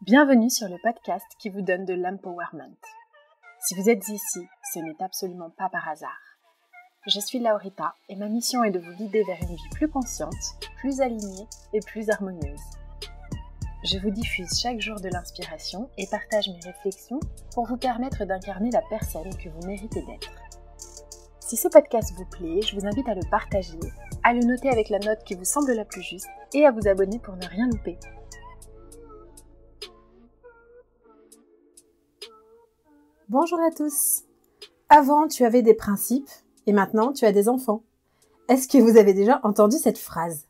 Bienvenue sur le podcast qui vous donne de l'empowerment. Si vous êtes ici, ce n'est absolument pas par hasard. Je suis Laurita et ma mission est de vous guider vers une vie plus consciente, plus alignée et plus harmonieuse. Je vous diffuse chaque jour de l'inspiration et partage mes réflexions pour vous permettre d'incarner la personne que vous méritez d'être. Si ce podcast vous plaît, je vous invite à le partager, à le noter avec la note qui vous semble la plus juste et à vous abonner pour ne rien louper. Bonjour à tous. Avant, tu avais des principes et maintenant, tu as des enfants. Est-ce que vous avez déjà entendu cette phrase ?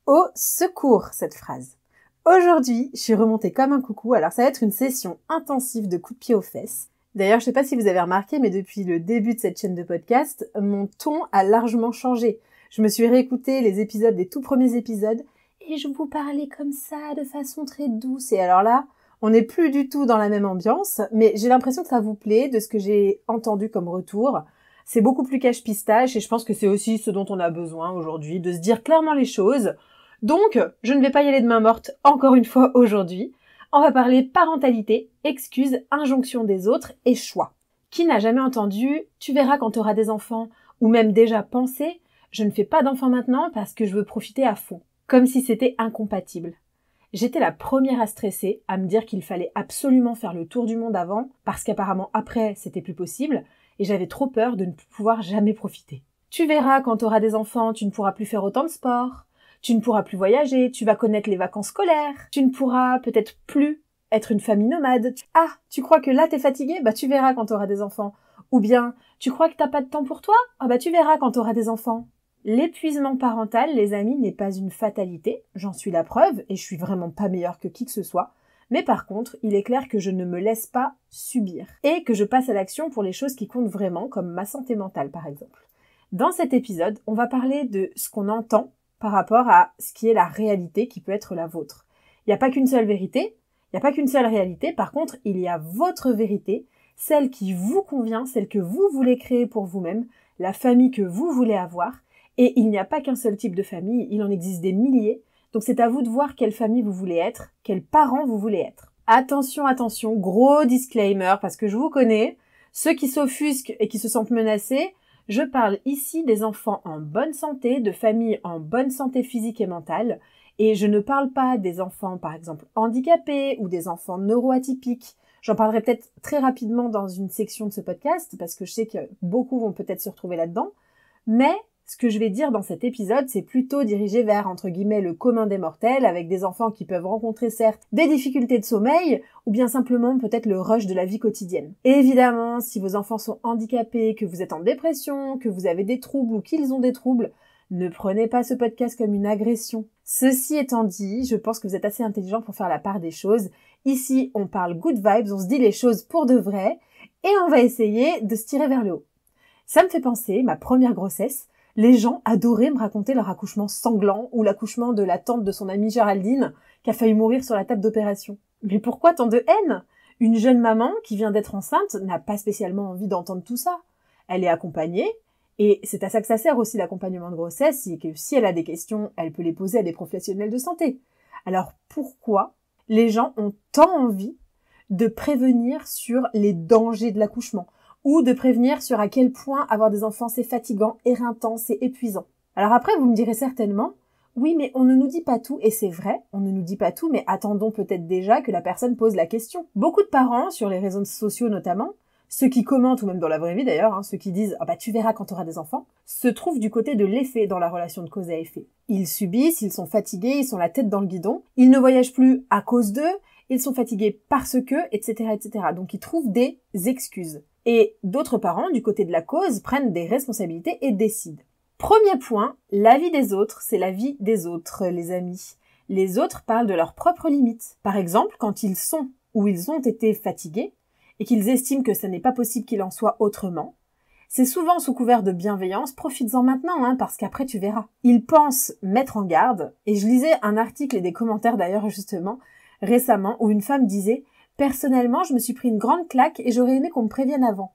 Au secours, cette phrase. Aujourd'hui, je suis remontée comme un coucou, alors ça va être une session intensive de coups de pied aux fesses. D'ailleurs, je sais pas si vous avez remarqué, mais depuis le début de cette chaîne de podcast, mon ton a largement changé. Je me suis réécouté les tout premiers épisodes, et je vous parlais comme ça, de façon très douce. Et alors là, on n'est plus du tout dans la même ambiance, mais j'ai l'impression que ça vous plaît, de ce que j'ai entendu comme retour. C'est beaucoup plus cache-pistache, et je pense que c'est aussi ce dont on a besoin aujourd'hui, de se dire clairement les choses. Donc, je ne vais pas y aller de main morte encore une fois aujourd'hui. On va parler parentalité, excuses, injonction des autres et choix. Qui n'a jamais entendu « tu verras quand tu auras des enfants » ou même déjà pensé « je ne fais pas d'enfants maintenant parce que je veux profiter à fond », comme si c'était incompatible. J'étais la première à stresser, à me dire qu'il fallait absolument faire le tour du monde avant, parce qu'apparemment après c'était plus possible, et j'avais trop peur de ne pouvoir jamais profiter. Tu verras quand tu auras des enfants, tu ne pourras plus faire autant de sport. Tu ne pourras plus voyager, tu vas connaître les vacances scolaires, tu ne pourras peut-être plus être une famille nomade. Ah, tu crois que là t'es fatigué ? Bah tu verras quand t'auras des enfants. Ou bien, tu crois que t'as pas de temps pour toi ? Ah bah tu verras quand t'auras des enfants. L'épuisement parental, les amis, n'est pas une fatalité, j'en suis la preuve, et je suis vraiment pas meilleure que qui que ce soit. Mais par contre, il est clair que je ne me laisse pas subir, et que je passe à l'action pour les choses qui comptent vraiment, comme ma santé mentale par exemple. Dans cet épisode, on va parler de ce qu'on entend par rapport à ce qui est la réalité qui peut être la vôtre. Il n'y a pas qu'une seule vérité, il n'y a pas qu'une seule réalité, par contre, il y a votre vérité, celle qui vous convient, celle que vous voulez créer pour vous-même, la famille que vous voulez avoir, et il n'y a pas qu'un seul type de famille, il en existe des milliers, donc c'est à vous de voir quelle famille vous voulez être, quels parents vous voulez être. Attention, attention, gros disclaimer, parce que je vous connais, ceux qui s'offusquent et qui se sentent menacés, je parle ici des enfants en bonne santé, de familles en bonne santé physique et mentale, et je ne parle pas des enfants, par exemple, handicapés ou des enfants neuroatypiques. J'en parlerai peut-être très rapidement dans une section de ce podcast, parce que je sais que beaucoup vont peut-être se retrouver là-dedans, mais ce que je vais dire dans cet épisode, c'est plutôt dirigé vers, entre guillemets, le commun des mortels, avec des enfants qui peuvent rencontrer certes des difficultés de sommeil, ou bien simplement peut-être le rush de la vie quotidienne. Et évidemment, si vos enfants sont handicapés, que vous êtes en dépression, que vous avez des troubles ou qu'ils ont des troubles, ne prenez pas ce podcast comme une agression. Ceci étant dit, je pense que vous êtes assez intelligents pour faire la part des choses. Ici, on parle good vibes, on se dit les choses pour de vrai, et on va essayer de se tirer vers le haut. Ça me fait penser, ma première grossesse, les gens adoraient me raconter leur accouchement sanglant ou l'accouchement de la tante de son amie Géraldine qui a failli mourir sur la table d'opération. Mais pourquoi tant de haine ? Une jeune maman qui vient d'être enceinte n'a pas spécialement envie d'entendre tout ça. Elle est accompagnée, et c'est à ça que ça sert aussi l'accompagnement de grossesse, c'est que si elle a des questions, elle peut les poser à des professionnels de santé. Alors pourquoi les gens ont tant envie de prévenir sur les dangers de l'accouchement ? Ou de prévenir sur à quel point avoir des enfants c'est fatigant, éreintant, c'est épuisant. Alors après, vous me direz certainement, oui, mais on ne nous dit pas tout, et c'est vrai, on ne nous dit pas tout, mais attendons peut-être déjà que la personne pose la question. Beaucoup de parents, sur les réseaux sociaux notamment, ceux qui commentent, ou même dans la vraie vie d'ailleurs, ceux qui disent « Ah bah tu verras quand tu auras des enfants », se trouvent du côté de l'effet dans la relation de cause à effet. Ils subissent, ils sont fatigués, ils sont la tête dans le guidon, ils ne voyagent plus à cause d'eux, ils sont fatigués parce que, etc., etc. Donc ils trouvent des excuses. Et d'autres parents, du côté de la cause, prennent des responsabilités et décident. Premier point, la vie des autres, c'est la vie des autres, les amis. Les autres parlent de leurs propres limites. Par exemple, quand ils sont ou ils ont été fatigués, et qu'ils estiment que ce n'est pas possible qu'il en soit autrement, c'est souvent sous couvert de bienveillance, profites-en maintenant, parce qu'après tu verras. Ils pensent mettre en garde, et je lisais un article et des commentaires d'ailleurs justement, récemment, où une femme disait « Personnellement, je me suis pris une grande claque et j'aurais aimé qu'on me prévienne avant. »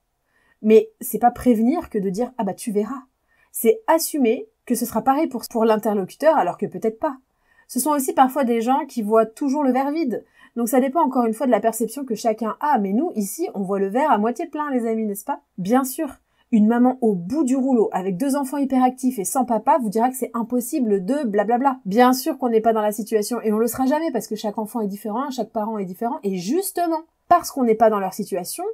Mais c'est pas prévenir que de dire « Ah bah tu verras ». C'est assumer que ce sera pareil pour l'interlocuteur alors que peut-être pas. Ce sont aussi parfois des gens qui voient toujours le verre vide. Donc ça dépend encore une fois de la perception que chacun a. Mais nous, ici, on voit le verre à moitié plein, les amis, n'est-ce pas? Bien sûr, une maman au bout du rouleau, avec 2 enfants hyperactifs et sans papa, vous dira que c'est impossible de blablabla. Bien sûr qu'on n'est pas dans la situation, et on le sera jamais, parce que chaque enfant est différent, chaque parent est différent, et justement, parce qu'on n'est pas dans leur situation,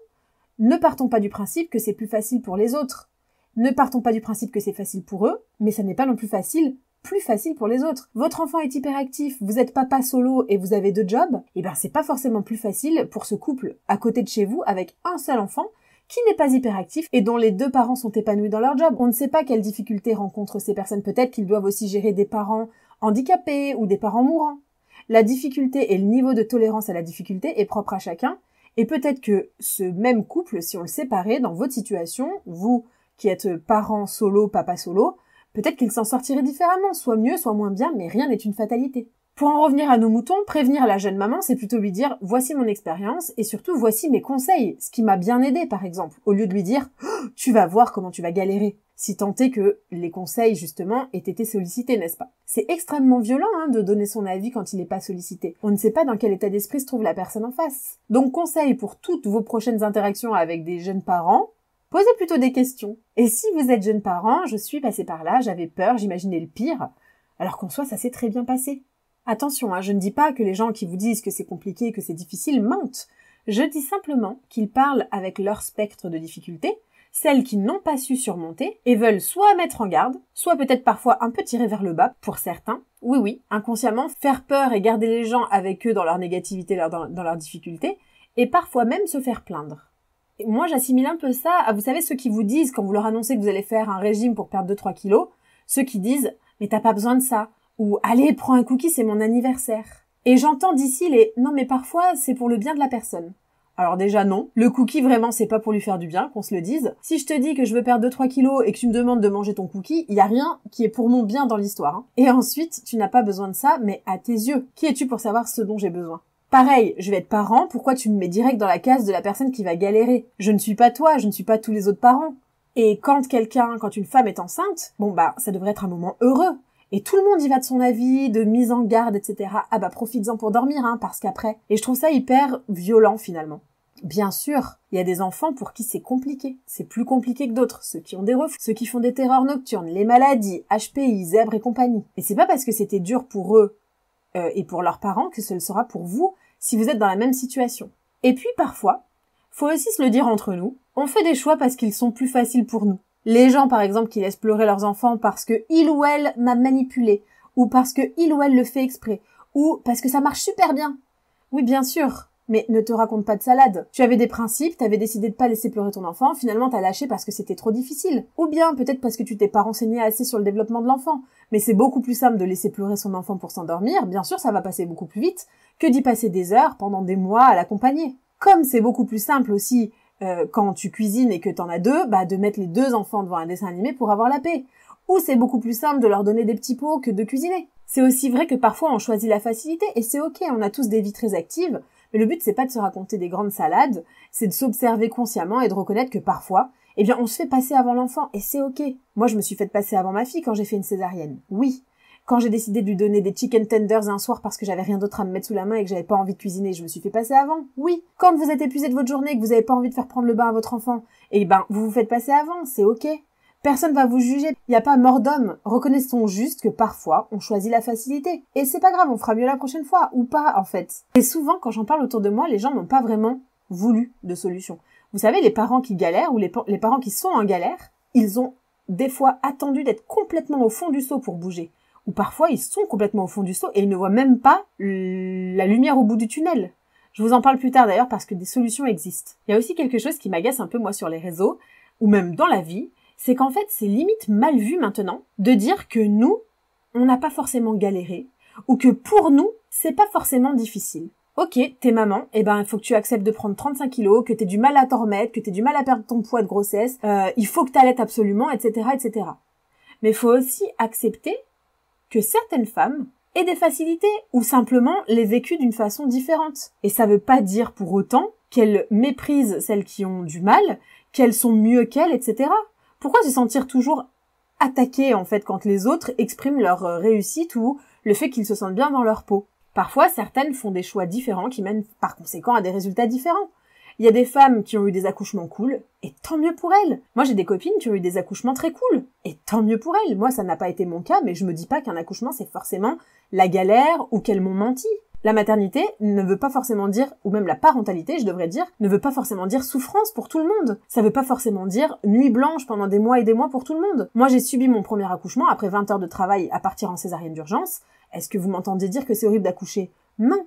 ne partons pas du principe que c'est plus facile pour les autres. Ne partons pas du principe que c'est facile pour eux, mais ça n'est pas non plus facile pour les autres. Votre enfant est hyperactif, vous êtes papa solo et vous avez 2 jobs, et ben c'est pas forcément plus facile pour ce couple à côté de chez vous avec un seul enfant qui n'est pas hyperactif et dont les 2 parents sont épanouis dans leur job. On ne sait pas quelles difficultés rencontrent ces personnes. Peut-être qu'ils doivent aussi gérer des parents handicapés ou des parents mourants. La difficulté et le niveau de tolérance à la difficulté est propre à chacun, et peut-être que ce même couple, si on le séparait dans votre situation, vous qui êtes parent solo, papa solo, peut-être qu'il s'en sortirait différemment, soit mieux, soit moins bien, mais rien n'est une fatalité. Pour en revenir à nos moutons, prévenir la jeune maman, c'est plutôt lui dire « voici mon expérience et surtout voici mes conseils, ce qui m'a bien aidé par exemple », au lieu de lui dire oh, « tu vas voir comment tu vas galérer », si tant est que les conseils justement aient été sollicités, n'est-ce pas? C'est extrêmement violent de donner son avis quand il n'est pas sollicité. On ne sait pas dans quel état d'esprit se trouve la personne en face. Donc conseil pour toutes vos prochaines interactions avec des jeunes parents, posez plutôt des questions. Et si vous êtes jeune parent, je suis passée par là, j'avais peur, j'imaginais le pire, alors qu'en soi ça s'est très bien passé. Attention, je ne dis pas que les gens qui vous disent que c'est compliqué, que c'est difficile, mentent. Je dis simplement qu'ils parlent avec leur spectre de difficultés, celles qui n'ont pas su surmonter et veulent soit mettre en garde, soit peut-être parfois un peu tirer vers le bas, pour certains. Oui, inconsciemment, faire peur et garder les gens avec eux dans leur négativité, dans leur difficulté, et parfois même se faire plaindre. Et moi, j'assimile un peu ça à, vous savez, ceux qui vous disent, quand vous leur annoncez que vous allez faire un régime pour perdre 2-3 kilos, ceux qui disent « mais t'as pas besoin de ça », ou « allez, prends un cookie, c'est mon anniversaire ». Et j'entends d'ici les « non mais parfois, c'est pour le bien de la personne ». Alors déjà non, le cookie vraiment c'est pas pour lui faire du bien, qu'on se le dise. Si je te dis que je veux perdre 2-3 kilos et que tu me demandes de manger ton cookie, il y a rien qui est pour mon bien dans l'histoire. Et ensuite, tu n'as pas besoin de ça, mais à tes yeux. Qui es-tu pour savoir ce dont j'ai besoin? Pareil, je vais être parent, pourquoi tu me mets direct dans la case de la personne qui va galérer? Je ne suis pas toi, je ne suis pas tous les autres parents. Et quand une femme est enceinte, ça devrait être un moment heureux. Et tout le monde y va de son avis, de mise en garde, etc. Ah profites-en pour dormir, parce qu'après. Et je trouve ça hyper violent, finalement. Bien sûr, il y a des enfants pour qui c'est compliqué. C'est plus compliqué que d'autres. Ceux qui ont des reflux, ceux qui font des terreurs nocturnes, les maladies, HPI, zèbres et compagnie. Et c'est pas parce que c'était dur pour eux et pour leurs parents que ce le sera pour vous si vous êtes dans la même situation. Et puis parfois, faut aussi se le dire entre nous, on fait des choix parce qu'ils sont plus faciles pour nous. Les gens, par exemple, qui laissent pleurer leurs enfants parce que il ou elle m'a manipulé, ou parce que il ou elle le fait exprès, ou parce que ça marche super bien. Oui, bien sûr, mais ne te raconte pas de salade. Tu avais des principes, t'avais décidé de pas laisser pleurer ton enfant, finalement t'as lâché parce que c'était trop difficile. Ou bien, peut-être parce que tu t'es pas renseigné assez sur le développement de l'enfant. Mais c'est beaucoup plus simple de laisser pleurer son enfant pour s'endormir, bien sûr ça va passer beaucoup plus vite, que d'y passer des heures pendant des mois à l'accompagner. Comme c'est beaucoup plus simple aussi, quand tu cuisines et que t'en as 2, de mettre les 2 enfants devant un dessin animé pour avoir la paix. Ou c'est beaucoup plus simple de leur donner des petits pots que de cuisiner. C'est aussi vrai que parfois on choisit la facilité, et c'est ok, on a tous des vies très actives, mais le but c'est pas de se raconter des grandes salades, c'est de s'observer consciemment et de reconnaître que parfois, on se fait passer avant l'enfant, et c'est ok. Moi je me suis fait passer avant ma fille quand j'ai fait une césarienne, oui. Quand j'ai décidé de lui donner des chicken tenders un soir parce que j'avais rien d'autre à me mettre sous la main et que j'avais pas envie de cuisiner, je me suis fait passer avant. Oui. Quand vous êtes épuisé de votre journée et que vous avez pas envie de faire prendre le bain à votre enfant, vous vous faites passer avant, c'est ok. Personne va vous juger. Il n'y a pas mort d'homme. Reconnaissons juste que parfois, on choisit la facilité. Et c'est pas grave, on fera mieux la prochaine fois. Ou pas, en fait. Et souvent, quand j'en parle autour de moi, les gens n'ont pas vraiment voulu de solution. Vous savez, les parents qui galèrent ou les parents qui sont en galère, ils ont des fois attendu d'être complètement au fond du seau pour bouger. Ou parfois, ils sont complètement au fond du seau et ils ne voient même pas la lumière au bout du tunnel. Je vous en parle plus tard d'ailleurs parce que des solutions existent. Il y a aussi quelque chose qui m'agace un peu moi sur les réseaux, ou même dans la vie, c'est qu'en fait c'est limite mal vu maintenant de dire que nous, on n'a pas forcément galéré, ou que pour nous, c'est pas forcément difficile. Ok, t'es maman, il faut que tu acceptes de prendre 35 kilos, que t'aies du mal à t'en remettre, que t'aies du mal à perdre ton poids de grossesse, il faut que t'allaites absolument, etc., etc. Mais il faut aussi accepter que certaines femmes aient des facilités ou simplement les vécues d'une façon différente. Et ça veut pas dire pour autant qu'elles méprisent celles qui ont du mal, qu'elles sont mieux qu'elles, etc. Pourquoi se sentir toujours attaqué en fait quand les autres expriment leur réussite ou le fait qu'ils se sentent bien dans leur peau. Parfois, certaines font des choix différents qui mènent par conséquent à des résultats différents. Il y a des femmes qui ont eu des accouchements cool, et tant mieux pour elles. Moi, j'ai des copines qui ont eu des accouchements très cool, et tant mieux pour elles. Moi, ça n'a pas été mon cas, mais je me dis pas qu'un accouchement, c'est forcément la galère ou qu'elles m'ont menti. La maternité ne veut pas forcément dire, ou même la parentalité, je devrais dire, ne veut pas forcément dire souffrance pour tout le monde. Ça veut pas forcément dire nuit blanche pendant des mois et des mois pour tout le monde. Moi, j'ai subi mon premier accouchement après 20 heures de travail à partir en césarienne d'urgence. Est-ce que vous m'entendez dire que c'est horrible d'accoucher? Non.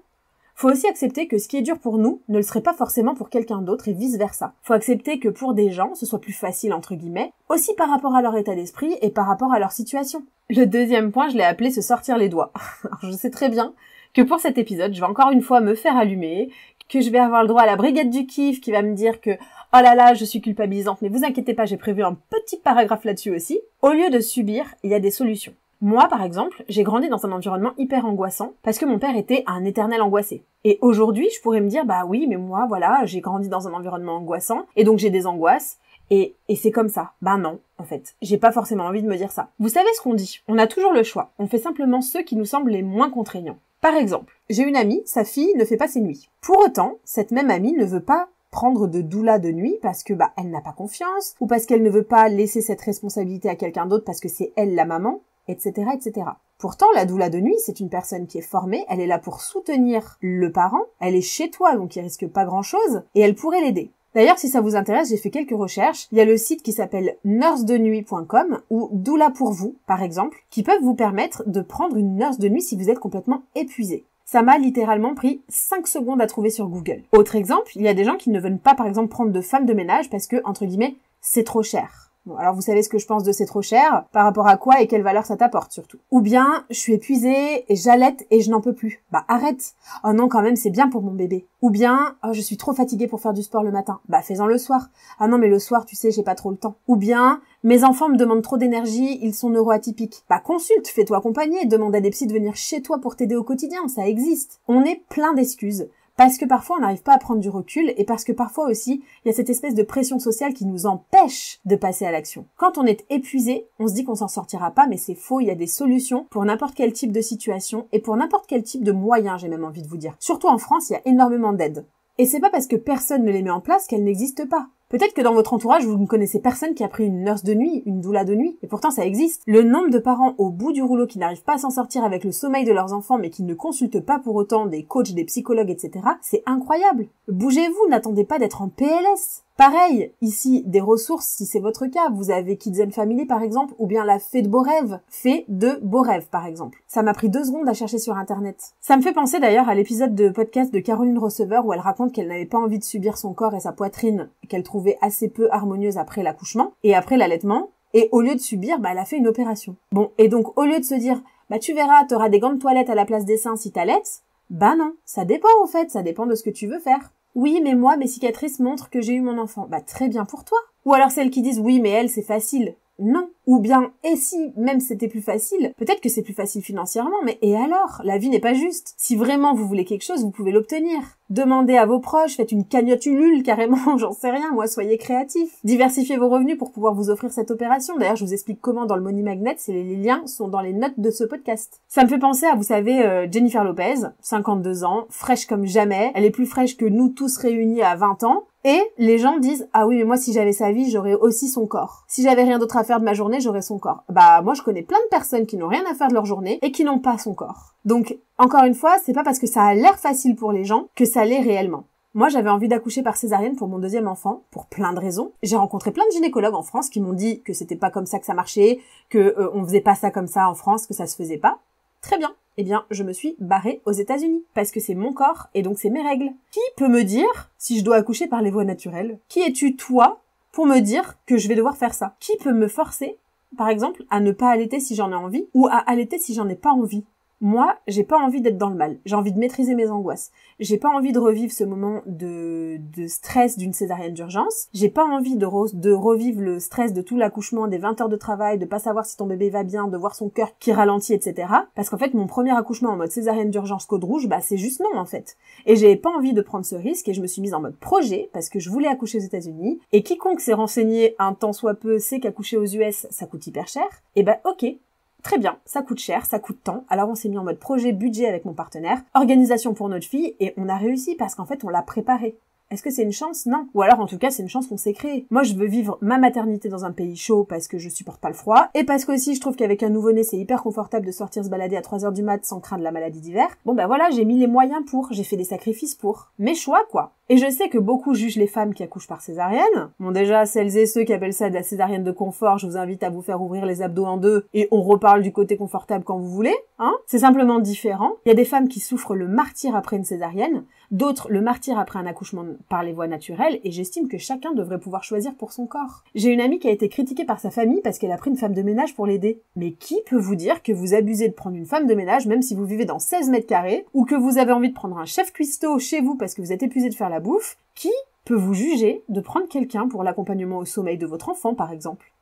Faut aussi accepter que ce qui est dur pour nous ne le serait pas forcément pour quelqu'un d'autre et vice versa. Faut accepter que pour des gens, ce soit plus facile entre guillemets, aussi par rapport à leur état d'esprit et par rapport à leur situation. Le deuxième point, je l'ai appelé se sortir les doigts. Alors, je sais très bien que pour cet épisode, je vais encore une fois me faire allumer, que je vais avoir le droit à la brigade du kiff qui va me dire que « Oh là là, je suis culpabilisante, mais vous inquiétez pas, j'ai prévu un petit paragraphe là-dessus aussi ». Au lieu de subir, il y a des solutions. Moi, par exemple, j'ai grandi dans un environnement hyper angoissant parce que mon père était un éternel angoissé. Et aujourd'hui, je pourrais me dire, bah oui, mais moi, voilà, j'ai grandi dans un environnement angoissant et donc j'ai des angoisses et c'est comme ça. Bah non, en fait, j'ai pas forcément envie de me dire ça. Vous savez ce qu'on dit? On a toujours le choix. On fait simplement ceux qui nous semblent les moins contraignants. Par exemple, j'ai une amie, sa fille ne fait pas ses nuits. Pour autant, cette même amie ne veut pas prendre de doula de nuit parce que elle n'a pas confiance ou parce qu'elle ne veut pas laisser cette responsabilité à quelqu'un d'autre parce que c'est elle la maman, etc., etc. Pourtant, la doula de nuit, c'est une personne qui est formée, elle est là pour soutenir le parent, elle est chez toi, donc il risque pas grand-chose, et elle pourrait l'aider. D'ailleurs, si ça vous intéresse, j'ai fait quelques recherches. Il y a le site qui s'appelle nursedenuit.com ou Doula pour vous, par exemple, qui peuvent vous permettre de prendre une nurse de nuit si vous êtes complètement épuisé. Ça m'a littéralement pris 5 secondes à trouver sur Google. Autre exemple, il y a des gens qui ne veulent pas, par exemple, prendre de femme de ménage parce que, entre guillemets, c'est trop cher. Bon, alors vous savez ce que je pense de c'est trop cher, par rapport à quoi et quelle valeur ça t'apporte surtout. Ou bien, je suis épuisée et j'allaite et je n'en peux plus. Bah arrête. Oh non, quand même, c'est bien pour mon bébé. Ou bien, oh je suis trop fatiguée pour faire du sport le matin. Bah fais-en le soir. Ah non mais le soir, tu sais, j'ai pas trop le temps. Ou bien, mes enfants me demandent trop d'énergie, ils sont neuroatypiques. Bah consulte, fais-toi accompagner, demande à des psys de venir chez toi pour t'aider au quotidien, ça existe. On est plein d'excuses. Parce que parfois on n'arrive pas à prendre du recul et parce que parfois aussi il y a cette espèce de pression sociale qui nous empêche de passer à l'action. Quand on est épuisé, on se dit qu'on s'en sortira pas, mais c'est faux, il y a des solutions pour n'importe quel type de situation et pour n'importe quel type de moyen, j'ai même envie de vous dire. Surtout en France, il y a énormément d'aides. Et c'est pas parce que personne ne les met en place qu'elles n'existent pas. Peut-être que dans votre entourage, vous ne connaissez personne qui a pris une nurse de nuit, une doula de nuit, et pourtant ça existe. Le nombre de parents au bout du rouleau qui n'arrivent pas à s'en sortir avec le sommeil de leurs enfants, mais qui ne consultent pas pour autant des coachs, des psychologues, etc., c'est incroyable. Bougez-vous, n'attendez pas d'être en PLS. Pareil, ici, des ressources, si c'est votre cas, vous avez Kids and Family par exemple, ou bien la Fée de Beaux Rêves, Fée de Beaux Rêves par exemple. Ça m'a pris 2 secondes à chercher sur internet. Ça me fait penser d'ailleurs à l'épisode de podcast de Caroline Receveur où elle raconte qu'elle n'avait pas envie de subir son corps et sa poitrine, qu'elle trouvait assez peu harmonieuse après l'accouchement et après l'allaitement, et au lieu de subir, elle a fait une opération. Bon, et donc au lieu de se dire, tu verras, t'auras des gants de toilette à la place des seins si t'allaites, non, ça dépend en fait, ça dépend de ce que tu veux faire. Oui, mais moi, mes cicatrices montrent que j'ai eu mon enfant. Très bien pour toi. Ou alors celles qui disent oui, mais elle, c'est facile. Non. Ou bien, et si même c'était plus facile, peut-être que c'est plus facile financièrement, mais et alors? La vie n'est pas juste. Si vraiment vous voulez quelque chose, vous pouvez l'obtenir. Demandez à vos proches, faites une cagnotte Ulule carrément, j'en sais rien, moi, soyez créatifs. Diversifiez vos revenus pour pouvoir vous offrir cette opération. D'ailleurs, je vous explique comment dans le Money Magnet, les liens sont dans les notes de ce podcast. Ça me fait penser à, vous savez, Jennifer Lopez, 52 ans, fraîche comme jamais, elle est plus fraîche que nous tous réunis à 20 ans. Et les gens disent « Ah oui, mais moi, si j'avais sa vie, j'aurais aussi son corps. Si j'avais rien d'autre à faire de ma journée, j'aurais son corps. » Moi, je connais plein de personnes qui n'ont rien à faire de leur journée et qui n'ont pas son corps. Donc, encore une fois, c'est pas parce que ça a l'air facile pour les gens que ça l'est réellement. Moi, j'avais envie d'accoucher par césarienne pour mon 2e enfant, pour plein de raisons. J'ai rencontré plein de gynécologues en France qui m'ont dit que c'était pas comme ça que ça marchait, que on faisait pas ça comme ça en France, que ça se faisait pas. Très bien. Eh bien, je me suis barrée aux États-Unis parce que c'est mon corps et donc c'est mes règles. Qui peut me dire si je dois accoucher par les voies naturelles? Qui es-tu, toi, pour me dire que je vais devoir faire ça? Qui peut me forcer, par exemple, à ne pas allaiter si j'en ai envie ou à allaiter si j'en ai pas envie? Moi, j'ai pas envie d'être dans le mal. J'ai envie de maîtriser mes angoisses. J'ai pas envie de revivre ce moment de stress d'une césarienne d'urgence. J'ai pas envie de revivre le stress de tout l'accouchement, des 20 heures de travail, de pas savoir si ton bébé va bien, de voir son cœur qui ralentit, etc. Parce qu'en fait, mon premier accouchement en mode césarienne d'urgence code rouge, c'est juste non, en fait. Et j'ai pas envie de prendre ce risque et je me suis mise en mode projet parce que je voulais accoucher aux États-Unis. Et quiconque s'est renseigné un tant soit peu sait qu'accoucher aux US, ça coûte hyper cher. Et ok. Très bien, ça coûte cher, ça coûte temps, alors on s'est mis en mode projet budget avec mon partenaire, organisation pour notre fille, et on a réussi parce qu'en fait on l'a préparé. Est-ce que c'est une chance? Non. Ou alors, en tout cas, c'est une chance qu'on s'est créée. Moi, je veux vivre ma maternité dans un pays chaud parce que je supporte pas le froid. Et parce qu'aussi, je trouve qu'avec un nouveau-né, c'est hyper confortable de sortir se balader à 3h du mat sans craindre la maladie d'hiver. Bon, bah voilà, j'ai mis les moyens j'ai fait des sacrifices pour. Mes choix, quoi. Et je sais que beaucoup jugent les femmes qui accouchent par césarienne. Bon, déjà, celles et ceux qui appellent ça de la césarienne de confort, je vous invite à vous faire ouvrir les abdos en deux et on reparle du côté confortable quand vous voulez, hein. C'est simplement différent. Il y a des femmes qui souffrent le martyre après une césarienne, d'autres le martyre après un accouchement par les voies naturelles, et j'estime que chacun devrait pouvoir choisir pour son corps. J'ai une amie qui a été critiquée par sa famille parce qu'elle a pris une femme de ménage pour l'aider. Mais qui peut vous dire que vous abusez de prendre une femme de ménage même si vous vivez dans 16 mètres carrés, ou que vous avez envie de prendre un chef cuistot chez vous parce que vous êtes épuisé de faire la bouffe? Qui peut vous juger de prendre quelqu'un pour l'accompagnement au sommeil de votre enfant, par exemple?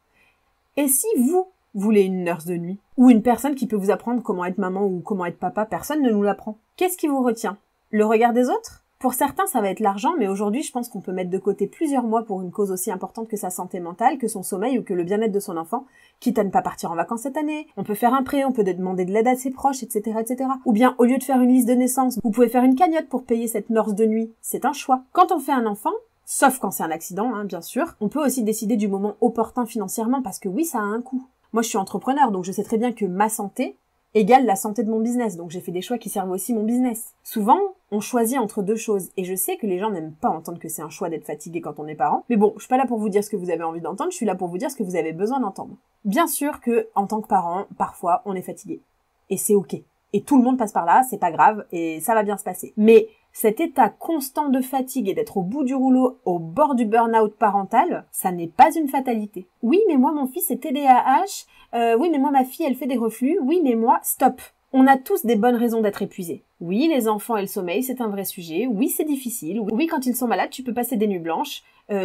Et si vous voulez une nurse de nuit, ou une personne qui peut vous apprendre comment être maman ou comment être papa, personne ne nous l'apprend. Qu'est-ce qui vous retient? Le regard des autres? Pour certains, ça va être l'argent, mais aujourd'hui, je pense qu'on peut mettre de côté plusieurs mois pour une cause aussi importante que sa santé mentale, que son sommeil ou que le bien-être de son enfant, quitte à ne pas partir en vacances cette année. On peut faire un prêt, on peut demander de l'aide à ses proches, etc., etc. Ou bien, au lieu de faire une liste de naissance, vous pouvez faire une cagnotte pour payer cette nurse de nuit. C'est un choix. Quand on fait un enfant, sauf quand c'est un accident, hein, bien sûr, on peut aussi décider du moment opportun financièrement, parce que oui, ça a un coût. Moi, je suis entrepreneur, donc je sais très bien que ma santé égale la santé de mon business, donc j'ai fait des choix qui servent aussi mon business. Souvent, on choisit entre deux choses, et je sais que les gens n'aiment pas entendre que c'est un choix d'être fatigué quand on est parent, mais bon, je suis pas là pour vous dire ce que vous avez envie d'entendre, je suis là pour vous dire ce que vous avez besoin d'entendre. Bien sûr que, en tant que parent, parfois, on est fatigué. Et c'est ok. Et tout le monde passe par là, c'est pas grave, et ça va bien se passer. Mais cet état constant de fatigue et d'être au bout du rouleau, au bord du burn-out parental, ça n'est pas une fatalité. Oui, mais moi, mon fils est TDAH, oui, mais moi, ma fille, elle fait des reflux, oui, mais moi, stop. On a tous des bonnes raisons d'être épuisés. Oui, les enfants et le sommeil, c'est un vrai sujet. Oui, c'est difficile. Oui, quand ils sont malades, tu peux passer des nuits blanches.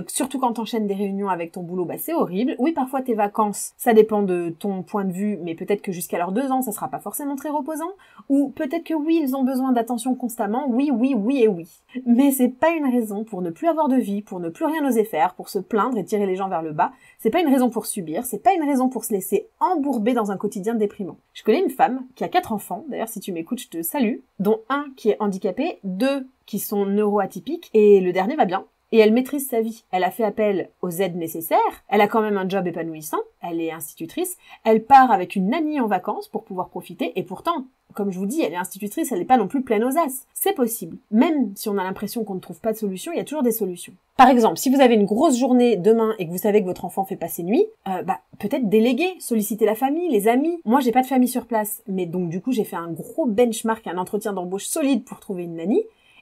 Surtout quand t'enchaînes des réunions avec ton boulot, bah c'est horrible. Oui, parfois tes vacances, ça dépend de ton point de vue, mais peut-être que jusqu'à leurs 2 ans, ça sera pas forcément très reposant. Ou peut-être que oui, ils ont besoin d'attention constamment. Oui, oui, oui et oui. Mais c'est pas une raison pour ne plus avoir de vie, pour ne plus rien oser faire, pour se plaindre et tirer les gens vers le bas. C'est pas une raison pour subir, c'est pas une raison pour se laisser embourber dans un quotidien déprimant. Je connais une femme qui a 4 enfants, d'ailleurs si tu m'écoutes, je te salue, dont un qui est handicapé, 2 qui sont neuroatypiques, et le dernier va bien. Et elle maîtrise sa vie. Elle a fait appel aux aides nécessaires, elle a quand même un job épanouissant, elle est institutrice, elle part avec une nanny en vacances pour pouvoir profiter, et pourtant, comme je vous dis, elle est institutrice, elle n'est pas non plus pleine aux as. C'est possible. Même si on a l'impression qu'on ne trouve pas de solution, il y a toujours des solutions. Par exemple, si vous avez une grosse journée demain et que vous savez que votre enfant fait passer nuit, peut-être déléguer, solliciter la famille, les amis. Moi, j'ai pas de famille sur place, mais donc du coup, j'ai fait un gros benchmark, un entretien d'embauche solide pour trouver une nanny.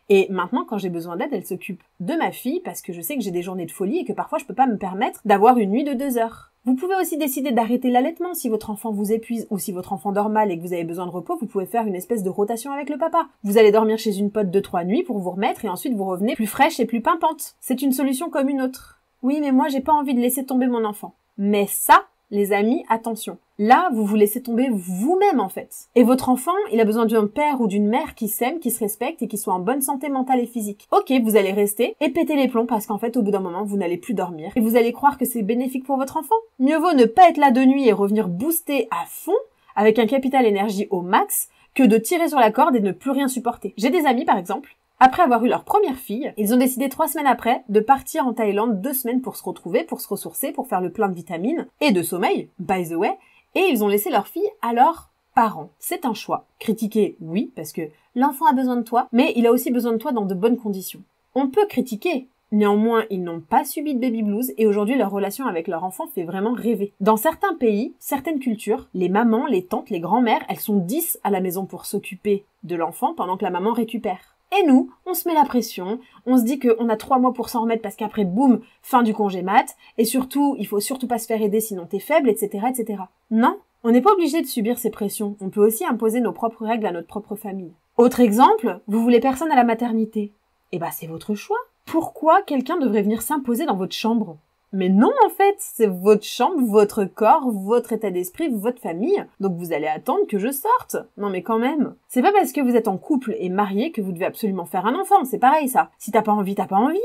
Et maintenant, quand j'ai besoin d'aide, elle s'occupe de ma fille parce que je sais que j'ai des journées de folie et que parfois je peux pas me permettre d'avoir une nuit de 2 heures. Vous pouvez aussi décider d'arrêter l'allaitement si votre enfant vous épuise ou si votre enfant dort mal et que vous avez besoin de repos, vous pouvez faire une espèce de rotation avec le papa. Vous allez dormir chez une pote 2-3 nuits pour vous remettre et ensuite vous revenez plus fraîche et plus pimpante. C'est une solution comme une autre. Oui, mais moi j'ai pas envie de laisser tomber mon enfant. Mais ça, les amis, attention. Là, vous vous laissez tomber vous-même, en fait. Et votre enfant, il a besoin d'un père ou d'une mère qui s'aime, qui se respecte et qui soit en bonne santé mentale et physique. Ok, vous allez rester et péter les plombs parce qu'en fait, au bout d'un moment, vous n'allez plus dormir. Et vous allez croire que c'est bénéfique pour votre enfant. Mieux vaut ne pas être là de nuit et revenir booster à fond, avec un capital énergie au max, que de tirer sur la corde et ne plus rien supporter. J'ai des amis, par exemple, après avoir eu leur première fille, ils ont décidé 3 semaines après de partir en Thaïlande 2 semaines pour se retrouver, pour se ressourcer, pour faire le plein de vitamines et de sommeil, by the way, et ils ont laissé leur fille à leurs parents. C'est un choix. Critiquer, oui, parce que l'enfant a besoin de toi, mais il a aussi besoin de toi dans de bonnes conditions. On peut critiquer. Néanmoins, ils n'ont pas subi de baby blues et aujourd'hui, leur relation avec leur enfant fait vraiment rêver. Dans certains pays, certaines cultures, les mamans, les tantes, les grands-mères, elles sont 10 à la maison pour s'occuper de l'enfant pendant que la maman récupère. Et nous, on se met la pression, on se dit qu'on a 3 mois pour s'en remettre parce qu'après, boum, fin du congé mat, et surtout, il faut surtout pas se faire aider sinon t'es faible, etc., etc. Non, on n'est pas obligé de subir ces pressions, on peut aussi imposer nos propres règles à notre propre famille. Autre exemple, vous voulez personne à la maternité. Eh ben, c'est votre choix. Pourquoi quelqu'un devrait venir s'imposer dans votre chambre ? Mais non, en fait, c'est votre chambre, votre corps, votre état d'esprit, votre famille. Donc vous allez attendre que je sorte. Non mais quand même. C'est pas parce que vous êtes en couple et marié que vous devez absolument faire un enfant. C'est pareil ça. Si t'as pas envie, t'as pas envie.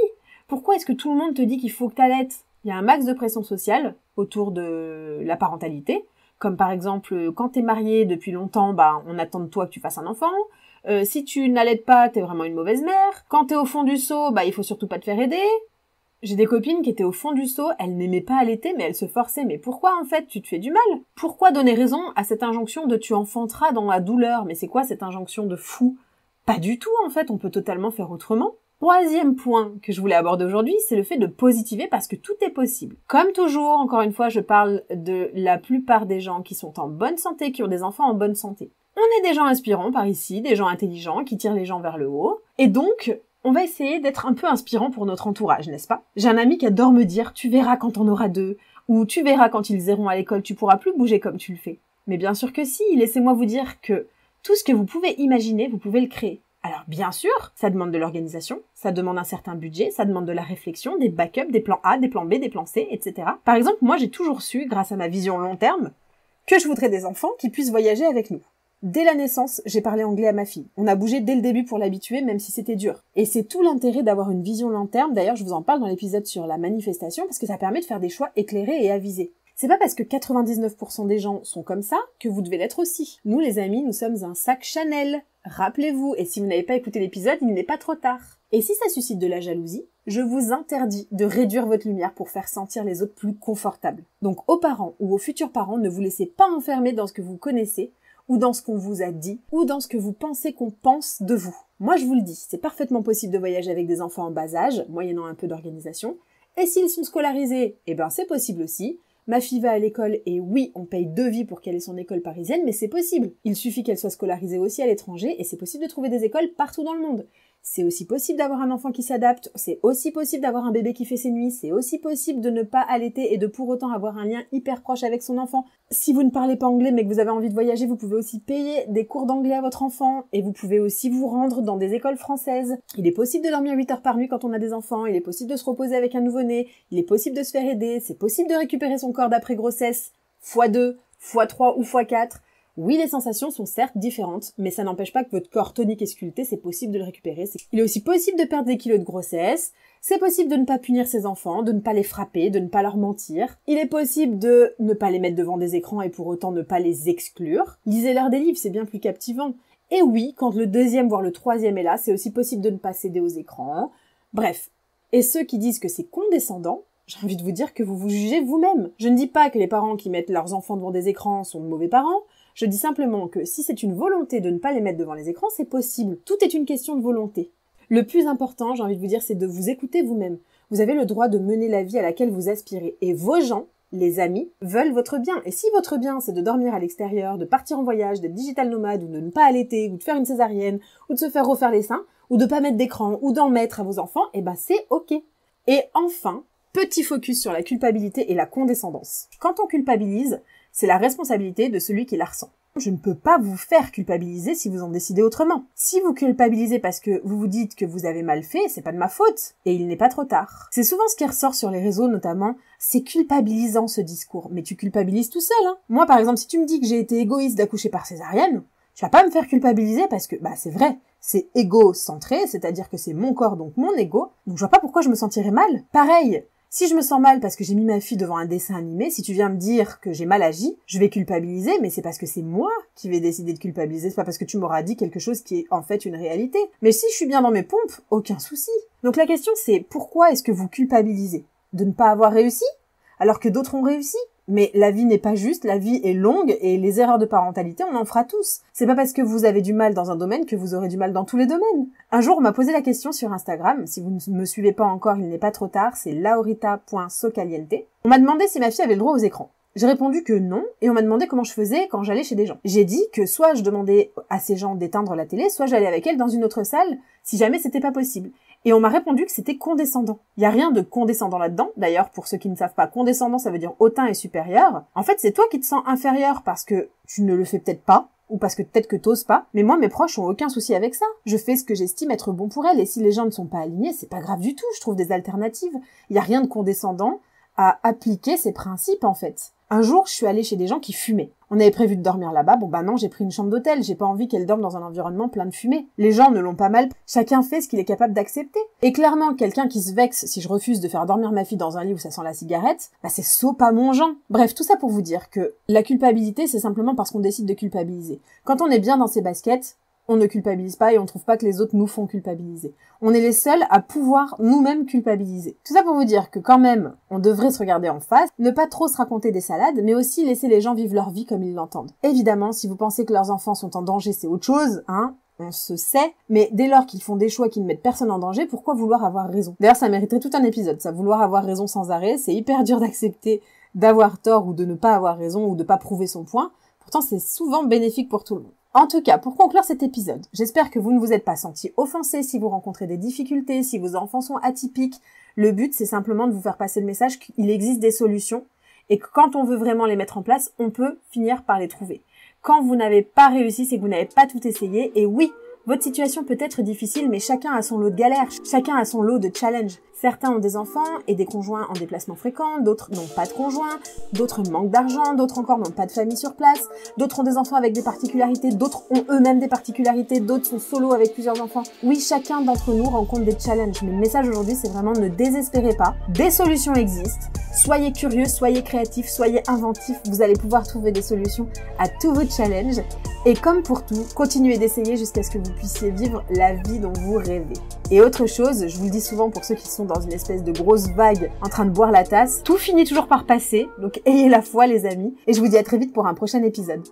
Pourquoi est-ce que tout le monde te dit qu'il faut que t'allaites ? Il y a un max de pression sociale autour de la parentalité. comme par exemple, quand t'es marié depuis longtemps, bah, on attend de toi que tu fasses un enfant. Si tu n'allaites pas, t'es vraiment une mauvaise mère. Quand t'es au fond du seau, bah, il faut surtout pas te faire aider. J'ai des copines qui étaient au fond du seau, elles n'aimaient pas allaiter, mais elles se forçaient. Mais pourquoi, en fait, tu te fais du mal? Pourquoi donner raison à cette injonction de tu enfanteras dans la douleur? Mais c'est quoi cette injonction de fou? Pas du tout, en fait, on peut totalement faire autrement. Troisième point que je voulais aborder aujourd'hui, c'est le fait de positiver parce que tout est possible. Comme toujours, encore une fois, je parle de la plupart des gens qui sont en bonne santé, qui ont des enfants en bonne santé. On est des gens inspirants par ici, des gens intelligents qui tirent les gens vers le haut. Et donc, on va essayer d'être un peu inspirant pour notre entourage, n'est-ce pas? J'ai un ami qui adore me dire « tu verras quand on aura 2 » ou « tu verras quand ils iront à l'école, tu pourras plus bouger comme tu le fais ». Mais bien sûr que si, laissez-moi vous dire que tout ce que vous pouvez imaginer, vous pouvez le créer. Alors bien sûr, ça demande de l'organisation, ça demande un certain budget, ça demande de la réflexion, des backups, des plans A, des plans B, des plans C, etc. Par exemple, moi j'ai toujours su, grâce à ma vision long terme, que je voudrais des enfants qui puissent voyager avec nous. Dès la naissance, j'ai parlé anglais à ma fille. On a bougé dès le début pour l'habituer, même si c'était dur. Et c'est tout l'intérêt d'avoir une vision long terme. D'ailleurs, je vous en parle dans l'épisode sur la manifestation, parce que ça permet de faire des choix éclairés et avisés. C'est pas parce que 99% des gens sont comme ça que vous devez l'être aussi. Nous, les amis, nous sommes un sac Chanel. Rappelez-vous, et si vous n'avez pas écouté l'épisode, il n'est pas trop tard. Et si ça suscite de la jalousie, je vous interdis de réduire votre lumière pour faire sentir les autres plus confortables. Donc aux parents ou aux futurs parents, ne vous laissez pas enfermer dans ce que vous connaissez, ou dans ce qu'on vous a dit, ou dans ce que vous pensez qu'on pense de vous. Moi, je vous le dis, c'est parfaitement possible de voyager avec des enfants en bas âge, moyennant un peu d'organisation. Et s'ils sont scolarisés, eh ben c'est possible aussi. Ma fille va à l'école et oui, on paye 2 vies pour qu'elle ait son école parisienne, mais c'est possible. Il suffit qu'elle soit scolarisée aussi à l'étranger et c'est possible de trouver des écoles partout dans le monde. C'est aussi possible d'avoir un enfant qui s'adapte, c'est aussi possible d'avoir un bébé qui fait ses nuits, c'est aussi possible de ne pas allaiter et de pour autant avoir un lien hyper proche avec son enfant. Si vous ne parlez pas anglais mais que vous avez envie de voyager, vous pouvez aussi payer des cours d'anglais à votre enfant et vous pouvez aussi vous rendre dans des écoles françaises. Il est possible de dormir 8 heures par nuit quand on a des enfants, il est possible de se reposer avec un nouveau-né, il est possible de se faire aider, c'est possible de récupérer son corps d'après grossesse, x2, x3 ou x4. Oui, les sensations sont certes différentes, mais ça n'empêche pas que votre corps tonique et sculpté, c'est possible de le récupérer. Il est aussi possible de perdre des kilos de grossesse, c'est possible de ne pas punir ses enfants, de ne pas les frapper, de ne pas leur mentir. Il est possible de ne pas les mettre devant des écrans et pour autant ne pas les exclure. Lisez-leur des livres, c'est bien plus captivant. Et oui, quand le 2e voire le 3e est là, c'est aussi possible de ne pas céder aux écrans. Bref. Et ceux qui disent que c'est condescendant, j'ai envie de vous dire que vous vous jugez vous-même. Je ne dis pas que les parents qui mettent leurs enfants devant des écrans sont de mauvais parents. Je dis simplement que si c'est une volonté de ne pas les mettre devant les écrans, c'est possible. Tout est une question de volonté. Le plus important, j'ai envie de vous dire, c'est de vous écouter vous-même. Vous avez le droit de mener la vie à laquelle vous aspirez. Et vos gens, les amis, veulent votre bien. Et si votre bien, c'est de dormir à l'extérieur, de partir en voyage, d'être digital nomade, ou de ne pas allaiter, ou de faire une césarienne, ou de se faire refaire les seins, ou de pas mettre d'écran, ou d'en mettre à vos enfants, eh ben c'est ok. Et enfin, petit focus sur la culpabilité et la condescendance. Quand on culpabilise, c'est la responsabilité de celui qui la ressent. Je ne peux pas vous faire culpabiliser si vous en décidez autrement. Si vous culpabilisez parce que vous vous dites que vous avez mal fait, c'est pas de ma faute. Et il n'est pas trop tard. C'est souvent ce qui ressort sur les réseaux notamment. C'est culpabilisant ce discours. Mais tu culpabilises tout seul, hein. Moi par exemple, si tu me dis que j'ai été égoïste d'accoucher par césarienne, tu vas pas me faire culpabiliser parce que, c'est vrai. C'est égocentré, c'est-à-dire que c'est mon corps, donc mon ego. Donc je vois pas pourquoi je me sentirais mal. Pareil. Si je me sens mal parce que j'ai mis ma fille devant un dessin animé, si tu viens me dire que j'ai mal agi, je vais culpabiliser, mais c'est parce que c'est moi qui vais décider de culpabiliser, c'est pas parce que tu m'auras dit quelque chose qui est en fait une réalité. Mais si je suis bien dans mes pompes, aucun souci. Donc la question c'est, pourquoi est-ce que vous culpabilisez? De ne pas avoir réussi? Alors que d'autres ont réussi? Mais la vie n'est pas juste, la vie est longue et les erreurs de parentalité, on en fera tous. C'est pas parce que vous avez du mal dans un domaine que vous aurez du mal dans tous les domaines. Un jour, on m'a posé la question sur Instagram. Si vous ne me suivez pas encore, il n'est pas trop tard, c'est laurita.socaliente. On m'a demandé si ma fille avait le droit aux écrans. J'ai répondu que non, et on m'a demandé comment je faisais quand j'allais chez des gens. J'ai dit que soit je demandais à ces gens d'éteindre la télé, soit j'allais avec elle dans une autre salle, si jamais c'était pas possible. Et on m'a répondu que c'était condescendant. Il y a rien de condescendant là-dedans. D'ailleurs, pour ceux qui ne savent pas, condescendant, ça veut dire hautain et supérieur. En fait, c'est toi qui te sens inférieur parce que tu ne le fais peut-être pas, ou parce que peut-être que t'oses pas. Mais moi, mes proches ont aucun souci avec ça. Je fais ce que j'estime être bon pour elles, et si les gens ne sont pas alignés, c'est pas grave du tout. Je trouve des alternatives. Il y a rien de condescendant à appliquer ces principes, en fait. Un jour, je suis allée chez des gens qui fumaient. On avait prévu de dormir là-bas, bon bah non, j'ai pris une chambre d'hôtel, j'ai pas envie qu'elle dorme dans un environnement plein de fumée. Les gens ne l'ont pas mal, chacun fait ce qu'il est capable d'accepter. Et clairement, quelqu'un qui se vexe si je refuse de faire dormir ma fille dans un lit où ça sent la cigarette, bah c'est saut pas mon genre. Bref, tout ça pour vous dire que la culpabilité, c'est simplement parce qu'on décide de culpabiliser. Quand on est bien dans ses baskets, on ne culpabilise pas et on trouve pas que les autres nous font culpabiliser. On est les seuls à pouvoir nous-mêmes culpabiliser. Tout ça pour vous dire que quand même, on devrait se regarder en face, ne pas trop se raconter des salades, mais aussi laisser les gens vivre leur vie comme ils l'entendent. Évidemment, si vous pensez que leurs enfants sont en danger, c'est autre chose, hein, on se sait, mais dès lors qu'ils font des choix qui ne mettent personne en danger, pourquoi vouloir avoir raison? D'ailleurs, ça mériterait tout un épisode, ça, vouloir avoir raison sans arrêt, c'est hyper dur d'accepter d'avoir tort ou de ne pas avoir raison ou de pas prouver son point. Pourtant, c'est souvent bénéfique pour tout le monde. En tout cas, pour conclure cet épisode, j'espère que vous ne vous êtes pas senti offensé si vous rencontrez des difficultés, si vos enfants sont atypiques. Le but, c'est simplement de vous faire passer le message qu'il existe des solutions et que quand on veut vraiment les mettre en place, on peut finir par les trouver. Quand vous n'avez pas réussi, c'est que vous n'avez pas tout essayé. Et oui, votre situation peut être difficile, mais chacun a son lot de galères, chacun a son lot de challenges. Certains ont des enfants et des conjoints en déplacement fréquent, d'autres n'ont pas de conjoint, d'autres manquent d'argent, d'autres encore n'ont pas de famille sur place, d'autres ont des enfants avec des particularités, d'autres ont eux-mêmes des particularités, d'autres sont solo avec plusieurs enfants. Oui, chacun d'entre nous rencontre des challenges, mais le message aujourd'hui, c'est vraiment ne désespérez pas. Des solutions existent. Soyez curieux, soyez créatifs, soyez inventifs. Vous allez pouvoir trouver des solutions à tous vos challenges. Et comme pour tout, continuez d'essayer jusqu'à ce que vous puissiez vivre la vie dont vous rêvez. Et autre chose, je vous le dis souvent pour ceux qui sont dans une espèce de grosse vague en train de boire la tasse, tout finit toujours par passer, donc ayez la foi les amis, et je vous dis à très vite pour un prochain épisode.